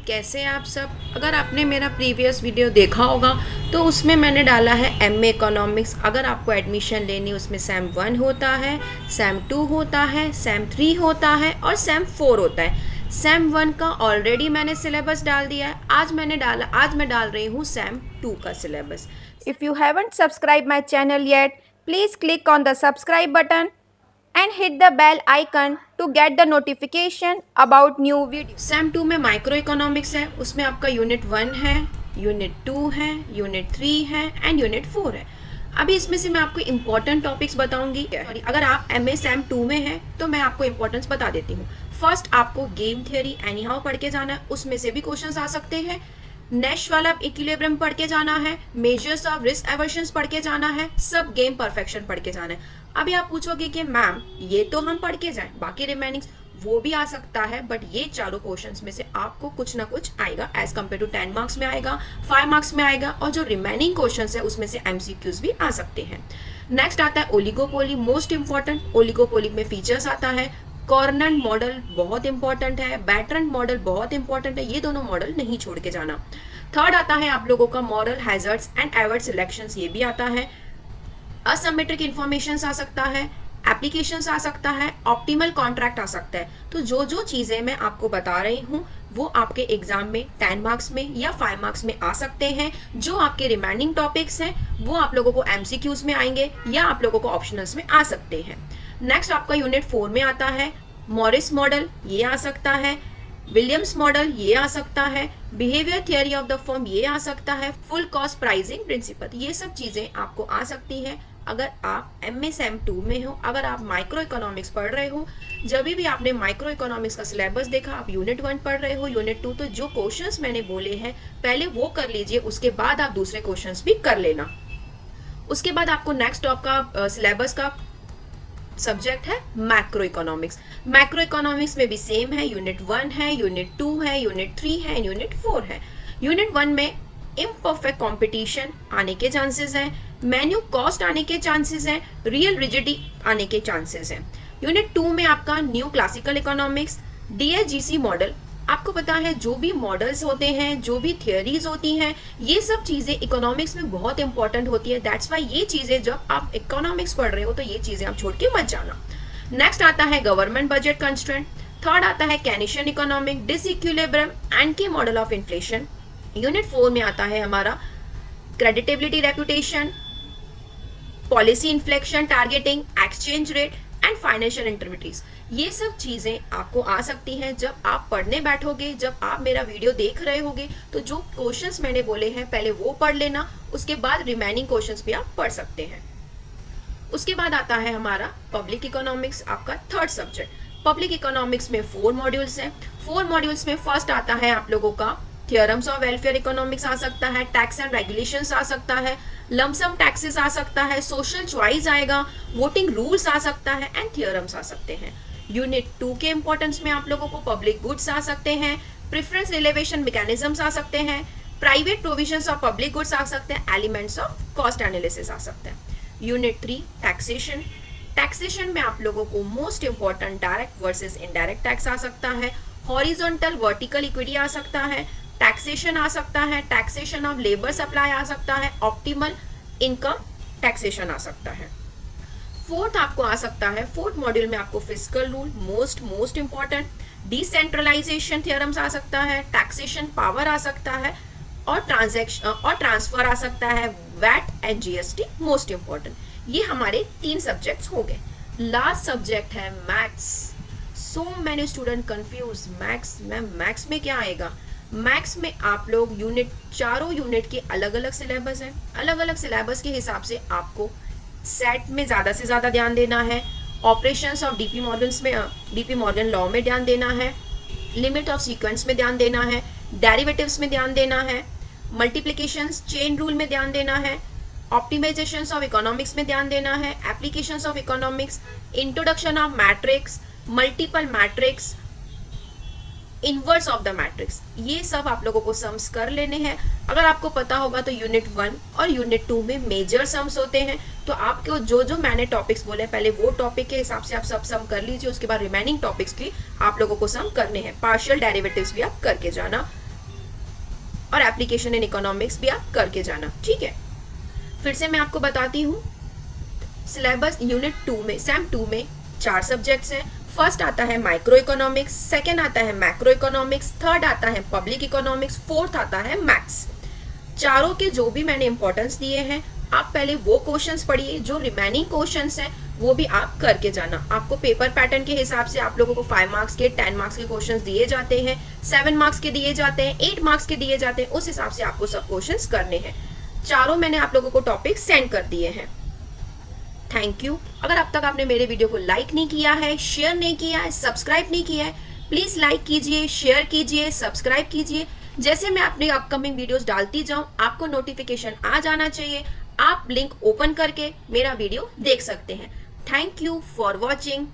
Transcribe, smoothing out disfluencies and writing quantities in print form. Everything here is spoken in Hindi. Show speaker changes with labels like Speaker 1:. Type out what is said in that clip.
Speaker 1: कैसे हैं आप सब। अगर आपने मेरा प्रीवियस वीडियो देखा होगा तो उसमें मैंने डाला है एमए इकोनॉमिक्स। अगर आपको एडमिशन लेनी उसमें सैम 1 होता है, सैम 2 होता है, सैम 3 होता है और सैम 4 होता है। सैम 1 का ऑलरेडी मैंने सिलेबस डाल दिया है। आज मैं डाल रही हूँ सैम 2 का syllabus. If you haven't subscribe my channel yet, please click on the subscribe button and hit the bell icon to get the notification about new video। Sam 2 में माइक्रो इकोनॉमिक्स है, उसमें आपका यूनिट 1 है, यूनिट 2 है, यूनिट 3 है एंड यूनिट 4 है। अभी इसमें से मैं आपको इम्पोर्टेंट टॉपिक्स बताऊंगी। अगर आप एमए सैम 2 में हैं तो मैं आपको इम्पोर्टेंस बता देती हूँ। फर्स्ट आपको गेम थियरी एनी हाउ पढ़ के जाना है, उसमें से भी क्वेश्चंस आ सकते हैं। नेश वाला इक्विलिब्रियम पढ़ के जाना है, मेजर्स ऑफ रिस्क एवर्शंस पढ़ के जाना है, सब गेम परफेक्शन पढ़ के जाना है। अभी आप पूछोगे कि मैम ये तो हम पढ़ के जाएं, बाकी रिमेनिंग वो भी आ सकता है, बट ये चारों क्वेश्चंस में से आपको कुछ ना कुछ आएगा। एज कम्पेयर टू 10 मार्क्स में आएगा, 5 मार्क्स में आएगा, और जो रिमेनिंग क्वेश्चंस है उसमें से एमसीक्यूज भी आ सकते हैं। नेक्स्ट आता है ओलिगोपोली, मोस्ट इंपॉर्टेंट। ओलिगोपोली में फीचर्स आता है। कॉर्नर मॉडल बहुत इंपॉर्टेंट है, बैटरन मॉडल बहुत इंपॉर्टेंट है, ये दोनों मॉडल नहीं छोड़ के जाना। थर्ड आता है आप लोगों का moral hazards and Edward selections, ये भी आता है। असिमेट्रिक इंफॉर्मेशन आ सकता है, एप्लीकेशंस आ सकता है, ऑप्टिमल कॉन्ट्रैक्ट आ सकता है। तो जो जो चीज़ें मैं आपको बता रही हूँ वो आपके एग्जाम में 10 मार्क्स में या 5 मार्क्स में आ सकते हैं। जो आपके रिमेनिंग टॉपिक्स हैं वो आप लोगों को एमसीक्यूज में आएंगे या आप लोगों को ऑप्शनल्स में आ सकते हैं। नेक्स्ट आपका यूनिट 4 में आता है मॉरिस मॉडल, ये आ सकता है। विलियम्स मॉडल ये आ सकता है। Behaviour theory of the firm ये आ सकता है। फुल कॉस्ट प्राइसिंग प्रिंसिपल, ये सब चीज़ें आपको आ सकती हैं अगर आप एमए सैम 2 में हो। अगर आप माइक्रो इकोनॉमिक्स पढ़ रहे हो, जब भी आपने माइक्रो इकोनॉमिक्स का सिलेबस देखा, आप यूनिट 1 पढ़ रहे हो, यूनिट 2, तो जो क्वेश्चंस मैंने बोले हैं पहले वो कर लीजिए, उसके बाद आप दूसरे क्वेश्चंस भी कर लेना। उसके बाद आपको नेक्स्ट आपका सिलेबस का सब्जेक्ट है मैक्रो इकोनॉमिक्स। मैक्रो इकोनॉमिक्स में भी सेम है, यूनिट 1 है, यूनिट 2 है, यूनिट 3 है, यूनिट 4 है। यूनिट 1 में इम्परफेक्ट कंपटीशन आने के चांसेस हैं, मेन्यू कॉस्ट आने के चांसेस हैं, रियल रिजिडिटी आने के चांसेस हैं। यूनिट 2 में आपका न्यू क्लासिकल इकोनॉमिक्स, डीएसजीसी मॉडल। आपको पता है जो भी मॉडल्स होते हैं, जो भी थियोरीज होती हैं, ये सब चीज़ें इकोनॉमिक्स में बहुत इंपॉर्टेंट होती है। दैट्स वाई ये चीज़ें जब आप इकोनॉमिक्स पढ़ रहे हो तो ये चीज़ें आप छोड़ के मत जाना। नेक्स्ट आता है गवर्नमेंट बजट कंस्ट्रेंट। थर्ड आता है Keynesian economic, disequilibrium, anti model of inflation. Unit 4 में आता है हमारा credibility reputation, policy inflection targeting, exchange rate and financial intermediates. ये सब चीज़ें आपको आ सकती हैं जब आप पढ़ने बैठोगे, जब आप मेरा वीडियो देख रहे होगे। तो जो क्वेश्चंस मैंने बोले हैं पहले वो पढ़ लेना, उसके बाद रिमेनिंग क्वेश्चंस भी आप पढ़ सकते हैं। उसके बाद आता है हमारा पब्लिक इकोनॉमिक्स, आपका थर्ड सब्जेक्ट। पब्लिक इकोनॉमिक्स में 4 मॉड्यूल्स हैं। 4 मॉड्यूल्स में फर्स्ट आता है आप लोगों का थियरम्स ऑफ वेलफेयर इकोनॉमिक्स आ सकता है, टैक्स एंड रेगुलेशंस आ सकता है, लमसम टैक्सेस आ सकता है, सोशल चॉइस आएगा, वोटिंग रूल्स आ सकता है एंड थियरम्स आ सकते हैं। यूनिट 2 के इंपॉर्टेंस में आप लोगों को पब्लिक गुड्स आ सकते हैं, प्रेफरेंस रिलेवेशन मैकेनिज्म्स आ सकते हैं, private provisions of public goods आ सकते हैं, एलिमेंट्स ऑफ कॉस्ट एनालिसिस आ सकते हैं। Unit 3 taxation. टैक्सेशन में आप लोगों को most important direct versus indirect tax आ सकता है, हॉरिजॉन्टल वर्टिकल इक्विटी आ सकता है, टैक्सेशन आ सकता है, टैक्सेशन ऑफ लेबर सप्लाई आ सकता है, ऑप्टिमल इनकम टैक्सेशन आ सकता है। फोर्थ आपको आ सकता है, फोर्थ मॉड्यूल में आपको fiscal rule, most important, decentralisation theorems आ सकता है, टैक्सेशन पावर आ सकता है, और ट्रांसफर आ सकता है, VAT and GST most important. ये हमारे 3 सब्जेक्ट्स हो गए। लास्ट सब्जेक्ट है maths. So many student confuse, maths में क्या आएगा। मैथ्स में आप लोग चारों यूनिट के अलग अलग सिलेबस हैं। अलग अलग सिलेबस के हिसाब से आपको सेट में ज़्यादा से ज़्यादा ध्यान देना है, operations of DP Morgan law में ध्यान देना है, लिमिट ऑफ सीक्वेंस में ध्यान देना है, डेरिवेटिव्स में ध्यान देना है, मल्टीप्लिकेशंस चेन रूल में ध्यान देना है, ऑप्टिमाइजेशंस ऑफ इकोनॉमिक्स में ध्यान देना है, applications of economics, introduction of matrix, multiple matrix, inverse of the matrix, ये सब आप लोगों को सम्स कर लेने हैं। अगर आपको पता होगा तो यूनिट 1 और यूनिट 2 में मेजर सम्स होते हैं। तो आपको जो जो मैंने टॉपिक्स बोले पहले वो टॉपिक के हिसाब से आप सब सम कर लीजिए, उसके बाद रिमेनिंग टॉपिक्स की आप लोगों को सम करने हैं। पार्शियल डेरिवेटिव्स भी आप करके जाना। और एप्लीकेशन इन इकोनॉमिक्स भी आप करके जाना, ठीक है। फिर से मैं आपको बताती हूँ, सिलेबस यूनिट 2 में, सैम 2 में 4 सब्जेक्ट्स हैं। फर्स्ट आता है माइक्रो इकोनॉमिक्स, सेकेंड आता है मैक्रो इकोनॉमिक्स, थर्ड आता है पब्लिक इकोनॉमिक्स, फोर्थ आता है मैथ्स। चारों के जो भी मैंने इंपॉर्टेंस दिए हैं, आप पहले वो क्वेश्चंस पढ़िए, जो रिमेनिंग क्वेश्चंस हैं वो भी आप करके जाना। आपको पेपर पैटर्न के हिसाब से आप लोगों को 5 मार्क्स के, 10 मार्क्स के क्वेश्चंस दिए जाते हैं, 7 मार्क्स के दिए जाते हैं, 8 मार्क्स के दिए जाते हैं, उस हिसाब से आपको सब क्वेश्चंस करने हैं। चारों मैंने आप लोगों को टॉपिक सेंड कर दिए हैं। Thank you. अगर अब तक आपने मेरे वीडियो को लाइक नहीं किया है, शेयर नहीं किया है, सब्सक्राइब नहीं किया है, प्लीज लाइक कीजिए, शेयर कीजिए, सब्सक्राइब कीजिए। जैसे मैं अपनी अपकमिंग वीडियोस डालती जाऊं, आपको नोटिफिकेशन आ जाना चाहिए। आप लिंक ओपन करके मेरा वीडियो देख सकते हैं। Thank you for watching.